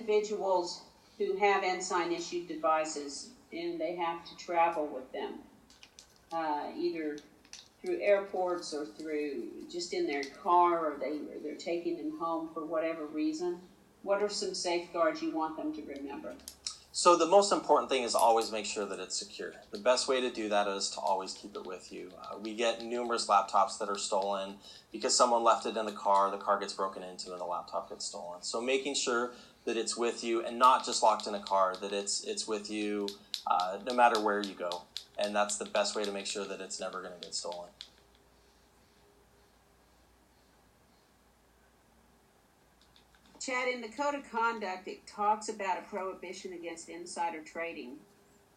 individuals who have Ensign issued devices and they have to travel with them, either through airports or through just in their car, or they're taking them home for whatever reason, what are some safeguards you want them to remember? So the most important thing is always make sure that it's secure. The best way to do that is to always keep it with you. We get numerous laptops that are stolen because someone left it in the car gets broken into, and the laptop gets stolen. So making sure that it's with you and not just locked in a car, that it's with you no matter where you go. And that's the best way to make sure that it's never going to get stolen. Chad, in the Code of Conduct, it talks about a prohibition against insider trading.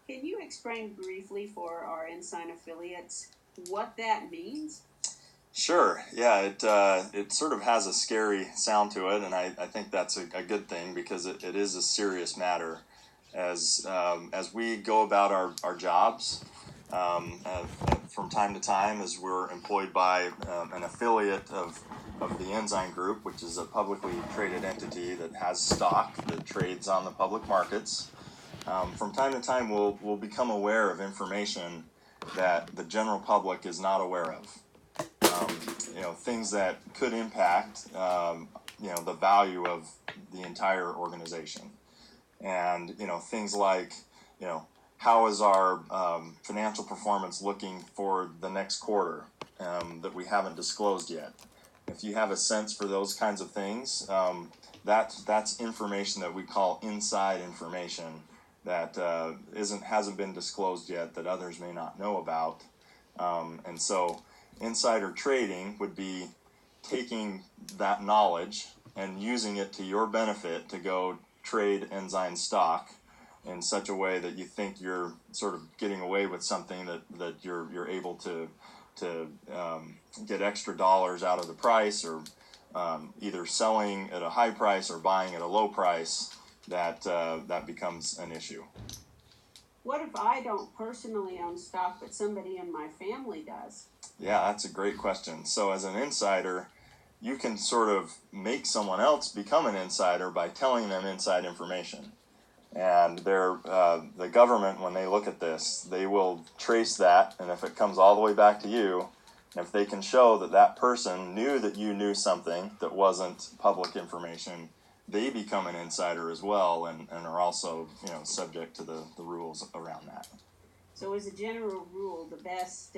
Can you explain briefly for our Ensign affiliates what that means? Sure. Yeah, it sort of has a scary sound to it, and I think that's a good thing because it is a serious matter. As we go about our jobs, from time to time, as we're employed by an affiliate of the Ensign Group, which is a publicly traded entity that has stock that trades on the public markets. From time to time, we'll become aware of information that the general public is not aware of. Things that could impact, the value of the entire organization. And, things like, how is our financial performance looking for the next quarter that we haven't disclosed yet? If you have a sense for those kinds of things, that's information that we call inside information that hasn't been disclosed yet that others may not know about. And so insider trading would be taking that knowledge and using it to your benefit to go trade Ensign stock in such a way that you think you're sort of getting away with something that you're able to get extra dollars out of the price, or either selling at a high price or buying at a low price, that becomes an issue. What if I don't personally own stock, but somebody in my family does? Yeah, that's a great question. So as an insider, you can sort of make someone else become an insider by telling them inside information. And the government, when they look at this, they will trace that, and if it comes all the way back to you, if they can show that person knew that you knew something that wasn't public information, they become an insider as well, and are also subject to the rules around that. So as a general rule, the best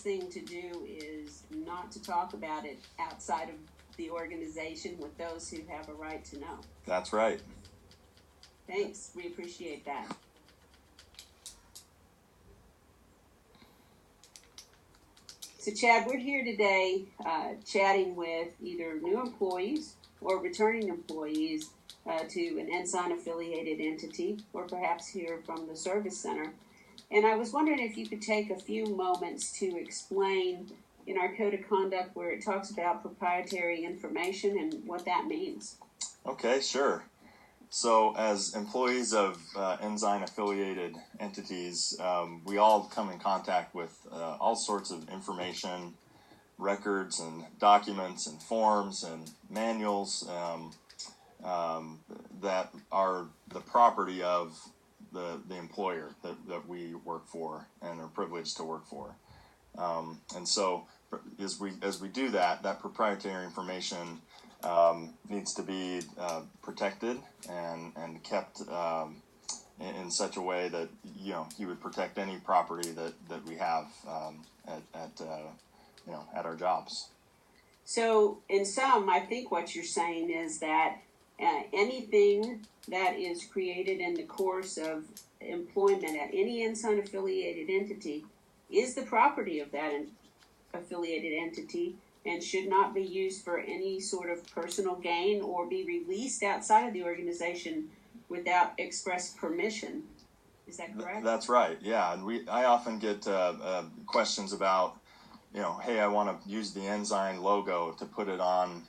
thing to do is not to talk about it outside of the organization with those who have a right to know. That's right. Thanks. We appreciate that. So, Chad, we're here today chatting with either new employees or returning employees to an Ensign-affiliated entity, or perhaps here from the Service Center. And I was wondering if you could take a few moments to explain in our Code of Conduct where it talks about proprietary information and what that means. Okay, sure. So as employees of Ensign-affiliated entities, we all come in contact with all sorts of information, records and documents and forms and manuals that are the property of the employer that we work for and are privileged to work for. And so as we do that proprietary information needs to be protected and kept in such a way that you would protect any property that we have at our jobs. So in sum, I think what you're saying is that anything that is created in the course of employment at any Ensign affiliated entity is the property of that affiliated entity and should not be used for any sort of personal gain or be released outside of the organization without express permission. Is that correct? That's right, yeah. And I often get questions about, hey, I want to use the Ensign logo to put it on,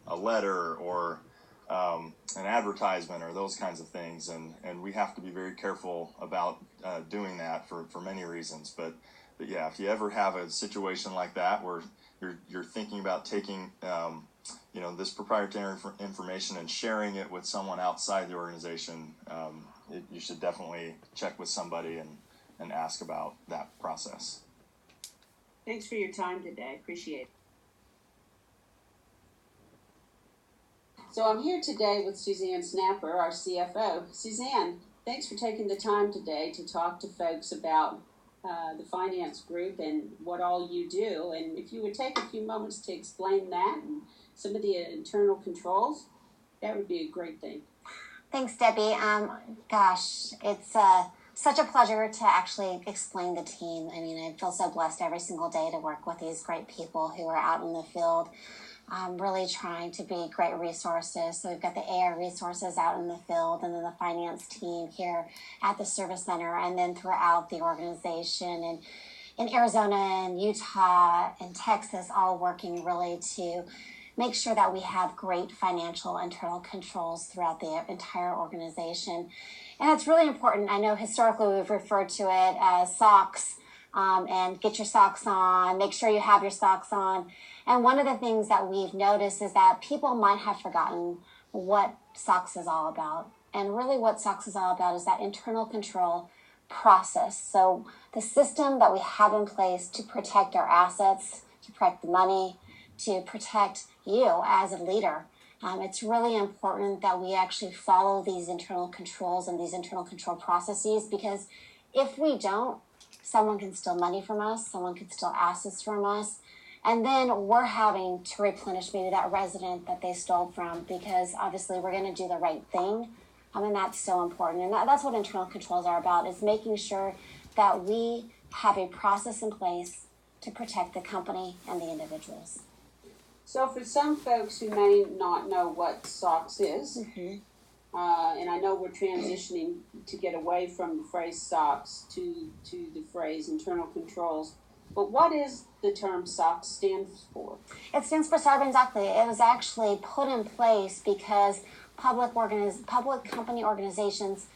a letter or an advertisement or those kinds of things. And we have to be very careful about doing that for many reasons. But yeah, if you ever have a situation like that where you're thinking about taking this proprietary information and sharing it with someone outside the organization, you should definitely check with somebody and ask about that process. Thanks for your time today. Appreciate it. So I'm here today with Suzanne Snapper, our CFO. Suzanne, thanks for taking the time today to talk to folks about the finance group and what all you do. And if you would take a few moments to explain that and some of the internal controls, that would be a great thing. Thanks, Debbie. Gosh, it's such a pleasure to actually explain the team. I mean, I feel so blessed every single day to work with these great people who are out in the field, really trying to be great resources. So we've got the AR resources out in the field, and then the finance team here at the service center, and then throughout the organization, and in Arizona and Utah and Texas, all working really to make sure that we have great financial internal controls throughout the entire organization. And it's really important. I know historically we've referred to it as socks, and get your socks on, make sure you have your socks on. And one of the things that we've noticed is that people might have forgotten what SOX is all about. And really what SOX is all about is that internal control process. So the system that we have in place to protect our assets, to protect the money, to protect you as a leader. It's really important that we actually follow these internal controls and these internal control processes, because if we don't, someone can steal money from us, someone can steal assets from us, and then we're having to replenish maybe that resident that they stole from, because obviously we're going to do the right thing. And that's so important. And that's what internal controls are about, is making sure that we have a process in place to protect the company and the individuals. So for some folks who may not know what SOX is, and I know we're transitioning to get away from the phrase SOX to the phrase internal controls, but what is the term SOX stands for? It stands for Sarbanes-Oxley. It was actually put in place because public company organizations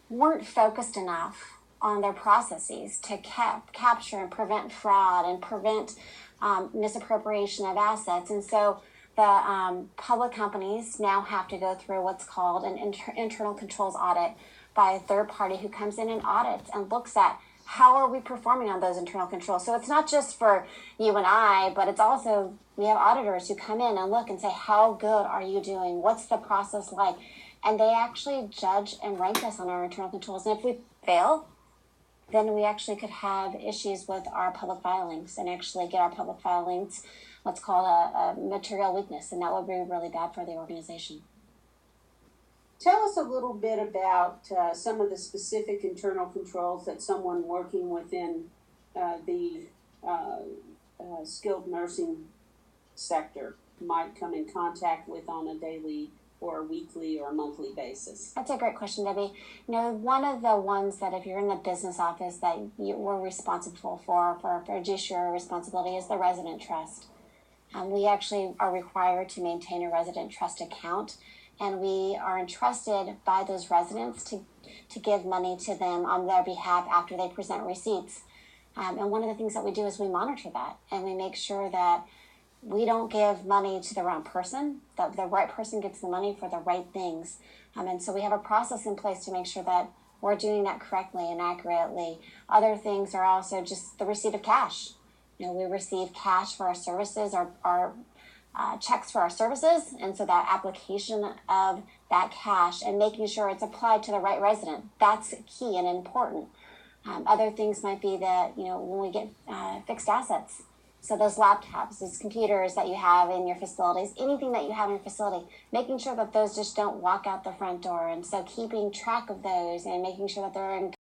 weren't focused enough on their processes to capture and prevent fraud and prevent misappropriation of assets. And so the public companies now have to go through what's called an internal controls audit by a third party who comes in and audits and looks at how are we performing on those internal controls. So it's not just for you and I, but it's also, we have auditors who come in and look and say, how good are you doing? What's the process like? And they actually judge and rank us on our internal controls. And if we fail, then we actually could have issues with our public filings and actually get our public filings what's called a material weakness, and that would be really bad for the organization. Tell us a little bit about some of the specific internal controls that someone working within the skilled nursing sector might come in contact with on a daily or a weekly or monthly basis. That's a great question, Debbie. One of the ones that if you're in the business office that we're responsible for fiduciary responsibility is the resident trust. We actually are required to maintain a resident trust account, and we are entrusted by those residents to give money to them on their behalf after they present receipts. And one of the things that we do is we monitor that, and we make sure that we don't give money to the wrong person, that the right person gets the money for the right things. And so we have a process in place to make sure that we're doing that correctly and accurately. Other things are also just the receipt of cash. We receive cash for our services, our checks for our services, and so that application of that cash and making sure it's applied to the right resident, that's key and important. Other things might be that, when we get fixed assets, so those laptops, those computers that you have in your facilities, anything that you have in your facility, making sure that those just don't walk out the front door. And so keeping track of those and making sure that they're in